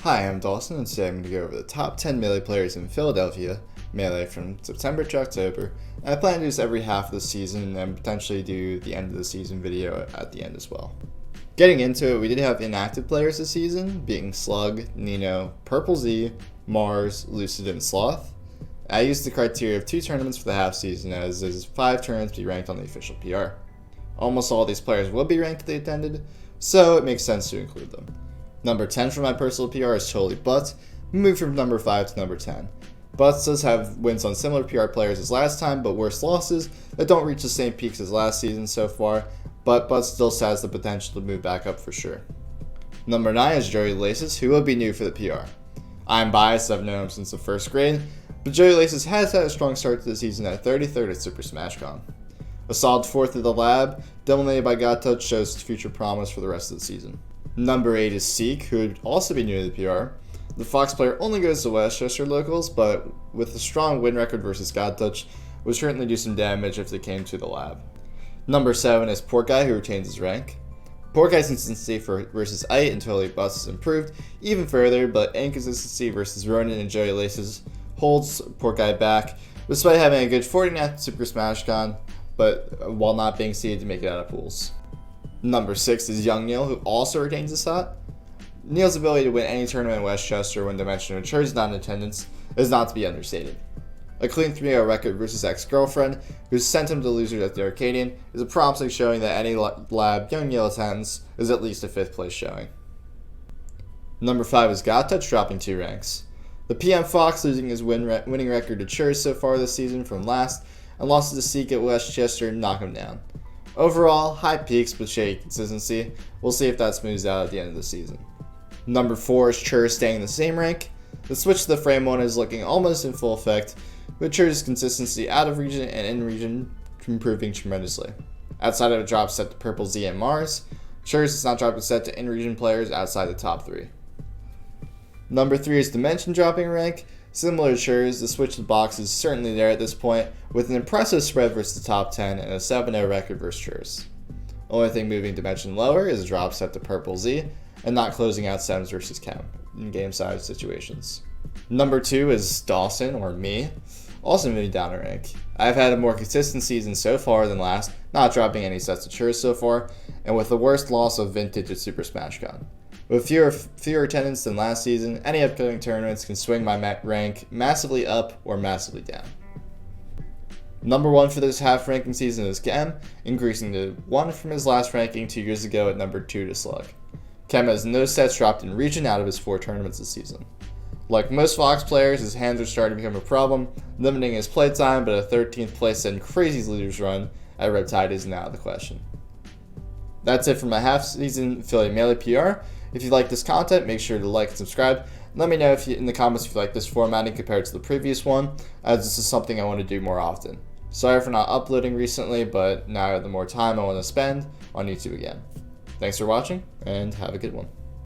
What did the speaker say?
Hi, I'm Dawson, and today I'm going to go over the top 10 Melee players in Philadelphia, Melee from September to October, and I plan to do this every half of the season and potentially do the end of the season video at the end as well. Getting into it, we did have inactive players this season, being Slug, Nino, Purple Z, Mars, Lucid, and Sloth. I used the criteria of 2 tournaments for the half season, as is 5 tournaments to be ranked on the official PR. Almost all these players will be ranked if they attended, so it makes sense to include them. Number 10 for my personal PR is totally Butts, moved from number 5 to number 10. Butts does have wins on similar PR players as last time, but worse losses that don't reach the same peaks as last season so far, but Butts still has the potential to move back up for sure. Number 9 is Joey Laces, who will be new for the PR. I'm biased, I've known him since the first grade, but Joey Laces has had a strong start to the season at 33rd at Super Smash Con. A solid 4th at the lab, dominated by God Touch, shows future promise for the rest of the season. Number 8 is Seek, who would also be new to the PR. The Fox player only goes to Westchester locals, but with a strong win record versus God Touch, would certainly do some damage if they came to the lab. Number 7 is Pork Guy, who retains his rank. Pork Guy's consistency versus Ite and Totally Bust has improved even further, but inconsistency versus Ronin and Joey Laces holds Pork Guy back, despite having a good 49th Super Smash Con, but while not being seeded to make it out of pools. Number 6 is Young Neil, who also retains his spot. Neil's ability to win any tournament in Westchester when Dimension Mature is not in attendance is not to be understated. A clean 3-0 record versus ex-girlfriend, who sent him to losers at the Arcadian, is a promising showing that any lab Young Neil attends is at least a 5th place showing. Number 5 is God Touch, dropping 2 ranks. The PM Fox losing his winning record to Church so far this season from last, and losses to Seek at Westchester knock him down. Overall, high peaks but shaky consistency. We'll see if that smooths out at the end of the season. Number 4 is Chur staying in the same rank. The switch to the frame 1 is looking almost in full effect, with Chur's consistency out of region and in region improving tremendously. Outside of a drop set to Purple Z and Mars, Chur's does not drop a set to in-region players outside the top 3. Number 3 is Dimension dropping rank. Similar to Chur's, the switch to the box is certainly there at this point, with an impressive spread versus the top 10 and a 7-0 record versus Chur's. Only thing moving Dimension lower is a drop set to Purple Z, and not closing out Sems versus Chem in game side situations. Number 2 is Dawson, or me, also moving down a rank. I've had a more consistent season so far than last, not dropping any sets to Chur's so far, and with the worst loss of Vintage at Super Smash Con. With fewer attendance than last season, any upcoming tournaments can swing my rank massively up or massively down. Number 1 for this half ranking season is Chem, increasing to 1 from his last ranking 2 years ago at number 2 to Slug. Chem has no sets dropped in region out of his 4 tournaments this season. Like most Fox players, his hands are starting to become a problem, limiting his playtime, but a 13th place and crazy losers run at Riptide is now the question. That's it for my half season Philly Melee PR. If you like this content, make sure to like and subscribe. Let me know in the comments if you like this formatting compared to the previous one, as this is something I want to do more often. Sorry for not uploading recently, but now I have the more time I want to spend on YouTube again. Thanks for watching, and have a good one.